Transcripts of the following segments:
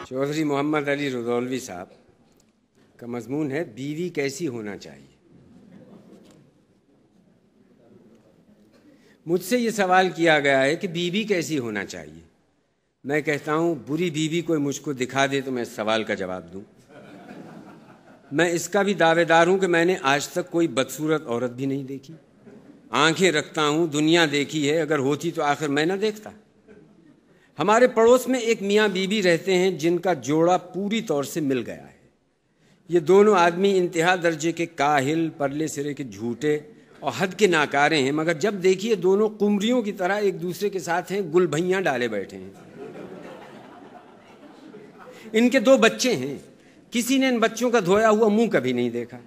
चौधरी मोहम्मद अली रदौलवी साहब का मजमून है बीवी कैसी होना चाहिए। मुझसे ये सवाल किया गया है कि बीवी कैसी होना चाहिए। मैं कहता हूँ बुरी बीवी कोई मुझको दिखा दे तो मैं इस सवाल का जवाब दूँ। मैं इसका भी दावेदार हूँ कि मैंने आज तक कोई बदसूरत औरत भी नहीं देखी। आंखें रखता हूँ, दुनिया देखी है, अगर होती तो आखिर मैं न देखता। हमारे पड़ोस में एक मियाँ बीवी रहते हैं जिनका जोड़ा पूरी तौर से मिल गया है। ये दोनों आदमी इंतहा दर्जे के काहिल, परले सिरे के झूठे और हद के नाकारे हैं, मगर जब देखिए दोनों कुमरियों की तरह एक दूसरे के साथ हैं, गुलभैयाँ डाले बैठे हैं। इनके 2 बच्चे हैं, किसी ने इन बच्चों का धोया हुआ मुंह कभी नहीं देखा।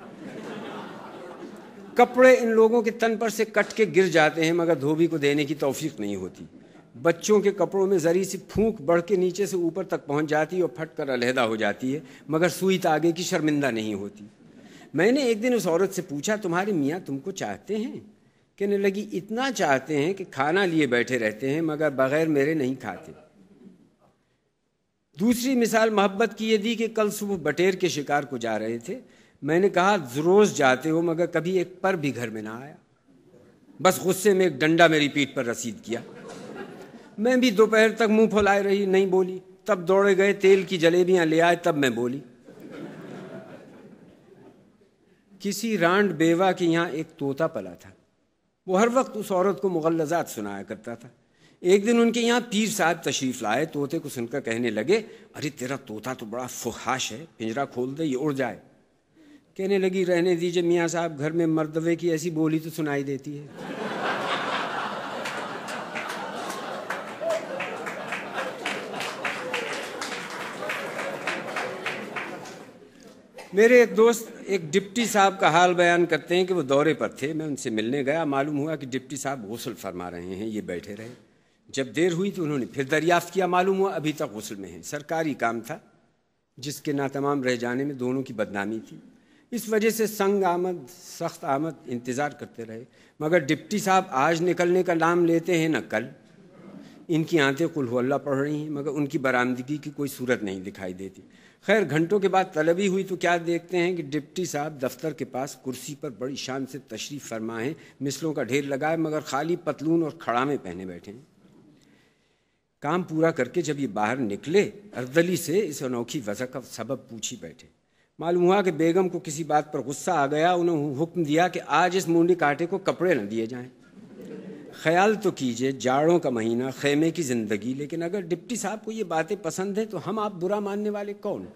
कपड़े इन लोगों के तन पर से कट के गिर जाते हैं मगर धोबी को देने की तौफीक नहीं होती। बच्चों के कपड़ों में जरी सी फूंक बढ़ के नीचे से ऊपर तक पहुंच जाती है और फट कर अलहदा हो जाती है, मगर सुई तागे की शर्मिंदा नहीं होती। मैंने एक दिन उस औरत से पूछा, तुम्हारे मियाँ तुमको चाहते हैं? कहने लगी, इतना चाहते हैं कि खाना लिए बैठे रहते हैं मगर बगैर मेरे नहीं खाते। दूसरी मिसाल मोहब्बत की ये दी कि कल सुबह बटेर के शिकार को जा रहे थे। मैंने कहा, रोज जाते हो मगर कभी एक पर भी घर में ना आया। बस गुस्से में एक डंडा मेरी पीठ पर रसीद किया। मैं भी दोपहर तक मुंह फुलाए रही, नहीं बोली। तब दौड़े गए, तेल की जलेबियां ले आए, तब मैं बोली। किसी रांड बेवा के यहाँ एक तोता पला था। वो हर वक्त उस औरत को मुगल्लज़ात सुनाया करता था। एक दिन उनके यहाँ पीर साहब तशरीफ लाए। तोते को सुनकर कहने लगे, अरे तेरा तोता तो बड़ा फुहाश है, पिंजरा खोल दे, ये उड़ जाए। कहने लगी, रहने दीजिए मियाँ साहब, घर में मर्दवे की ऐसी बोली तो सुनाई देती है। मेरे एक दोस्त एक डिप्टी साहब का हाल बयान करते हैं कि वो दौरे पर थे। मैं उनसे मिलने गया, मालूम हुआ कि डिप्टी साहब गुस्ल फरमा रहे हैं। ये बैठे रहे। जब देर हुई तो उन्होंने फिर दरियाफ्त किया, मालूम हुआ अभी तक गुस्ल में हैं। सरकारी काम था जिसके नातमाम रह जाने में दोनों की बदनामी थी। इस वजह से संग आमद सख्त आमद इंतज़ार करते रहे, मगर डिप्टी साहब आज निकलने का नाम लेते हैं न कल। इनकी आंतें कुल हु अल्लाह पढ़ रही हैं मगर उनकी बरामदगी की कोई सूरत नहीं दिखाई देती। खैर, घंटों के बाद तलबी हुई तो क्या देखते हैं कि डिप्टी साहब दफ्तर के पास कुर्सी पर बड़ी शान से तशरीफ़ फरमा है, मिसलों का ढेर लगाए मगर खाली पतलून और खड़ामे पहने बैठे हैं। काम पूरा करके जब ये बाहर निकले, अर्दली से इस अनोखी वजह का सबब पूछी बैठे। मालूम हुआ कि बेगम को किसी बात पर गुस्सा आ गया। उन्होंने हुक्म दिया कि आज इस मुंडी कांटे को कपड़े न दिए जाएं। ख्याल तो कीजिए, जाड़ों का महीना, खेमे की ज़िंदगी, लेकिन अगर डिप्टी साहब को ये बातें पसंद हैं तो हम आप बुरा मानने वाले कौन?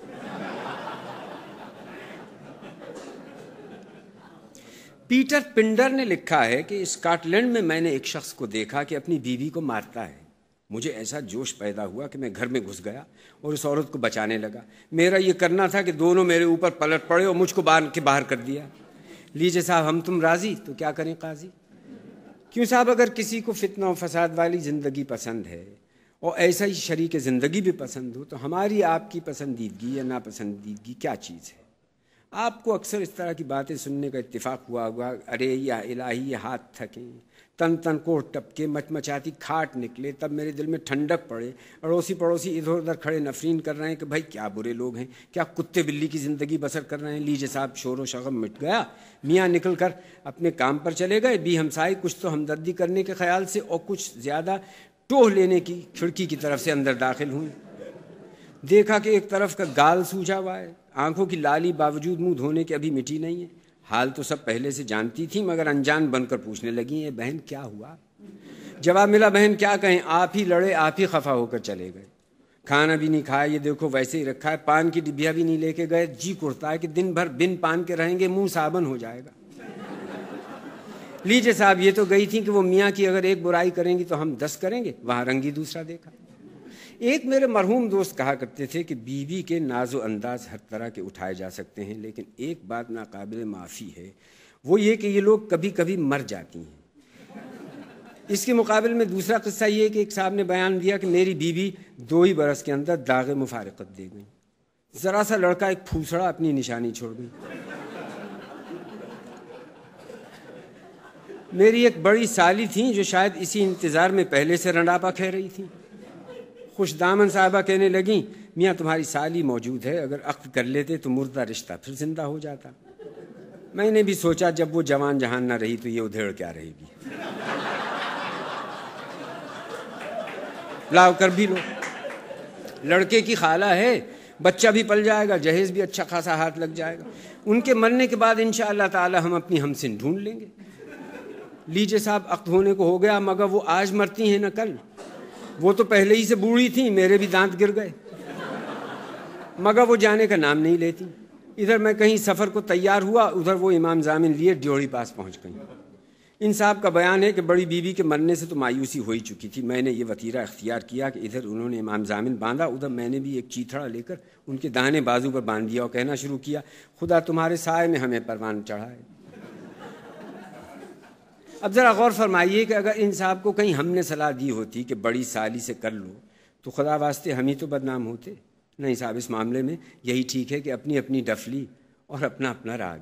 पीटर पिंडर ने लिखा है कि स्कॉटलैंड में मैंने एक शख्स को देखा कि अपनी बीवी को मारता है। मुझे ऐसा जोश पैदा हुआ कि मैं घर में घुस गया और उस औरत को बचाने लगा। मेरा ये करना था कि दोनों मेरे ऊपर पलट पड़े और मुझको बाहर कर दिया। लीजिए साहब, हम तुम राजी तो क्या करें काजी? क्यों साहब, अगर किसी को फितना और फसाद वाली ज़िंदगी पसंद है और ऐसा ही शरीक ज़िंदगी भी पसंद हो, तो हमारी आपकी पसंदीदगी या नापसंदीदगी क्या चीज़ है? आपको अक्सर इस तरह की बातें सुनने का इत्तेफाक हुआ होगा, अरे या इलाही ये हाथ थके, तन तन कोट टपके, मचमचाती खाट निकले, तब मेरे दिल में ठंडक पड़े। अड़ोसी पड़ोसी इधर उधर खड़े नफरीन कर रहे हैं कि भाई क्या बुरे लोग हैं, क्या कुत्ते बिल्ली की ज़िंदगी बसर कर रहे हैं। लीजिए साहब, शोर व शगम मिट गया। मियाँ निकल कर अपने काम पर चले गए। बी हमसाई कुछ तो हमदर्दी करने के ख्याल से और कुछ ज़्यादा टोह लेने की खिड़की की तरफ से अंदर दाखिल हुई। देखा कि एक तरफ का गाल सूझा हुआ है, आंखों की लाली बावजूद मुंह धोने के अभी मिटी नहीं है। हाल तो सब पहले से जानती थी मगर अनजान बनकर पूछने लगी, ये बहन क्या हुआ? जवाब मिला, बहन क्या कहें, आप ही लड़े, आप ही खफा होकर चले गए। खाना भी नहीं खाया, ये देखो वैसे ही रखा है। पान की डिबिया भी नहीं लेके गए। जी कुड़ता है कि दिन भर बिन पान के रहेंगे, मुंह साबन हो जाएगा। लीजिए साहब, ये तो गई थी कि वो मियाँ की अगर एक बुराई करेंगी तो हम 10 करेंगे। वहाँ रंगी दूसरा देखा। एक मेरे मरहूम दोस्त कहा करते थे कि बीवी के नाजो अंदाज हर तरह के उठाए जा सकते हैं, लेकिन एक बात नाकाबिल माफ़ी है, वो ये कि ये लोग कभी कभी मर जाती हैं। इसके मुकाबले में दूसरा किस्सा ये कि एक साहब ने बयान दिया कि मेरी बीवी 2 ही बरस के अंदर दागे मुफारकत दे गई। ज़रा सा लड़का एक फूसड़ा अपनी निशानी छोड़ गई। मेरी एक बड़ी साली थी जो शायद इसी इंतज़ार में पहले से रंडापा खे रही थी। खुशदामन साहबा कहने लगी, میاں تمہاری سالی موجود ہے، اگر عقد کر لیتے تو مردہ رشتہ پھر زندہ ہو جاتا۔ میں نے بھی سوچا جب وہ جوان جہان نہ رہی تو یہ ادھیڑ کیا رہے گی، لاؤ کر بھی لو۔ لڑکے کی خالہ ہے، بچہ بھی پل جائے گا، جہیز بھی اچھا خاصا ہاتھ لگ جائے گا، ان کے مرنے کے بعد انشاءاللہ تعالی ہم اپنی ہمسن ڈھونڈ لیں گے۔ لیجیے صاحب، عقد ہونے کو ہو گیا، مگر وہ آج مرتی ہیں نہ کل، وہ تو پہلے ہی سے بوڑھی تھیں، میرے بھی دانت گر گئے، مگر وہ جانے کا نام نہیں لیتی۔ ادھر میں کہیں سفر کو تیار ہوا، ادھر وہ امام ضامن لیے ڈیوڑی پاس پہنچ گئیں۔ ان صاحب کا بیان ہے کہ بڑی بیوی کے مرنے سے تو مایوسی ہو ہی چکی تھی، میں نے یہ وطیرہ اختیار کیا کہ ادھر انہوں نے امام ضامن باندھا، ادھر میں نے بھی ایک چیتھڑا لے کر ان کے داہنے بازو پر باندھ دیا اور کہنا شروع کیا، خدا تمہارے سائے میں ہمیں پروان چڑھائے۔ اب ذرا غور فرمائیے کہ اگر ان صاحب کو کہیں ہم نے صلاح دی ہوتی کہ بڑی سالی سے کر لو تو خدا واسطے ہم ہی تو بدنام ہوتے۔ نہیں صاحب، اس معاملے میں یہی ٹھیک ہے کہ اپنی اپنی ڈفلی اور اپنا اپنا راگ۔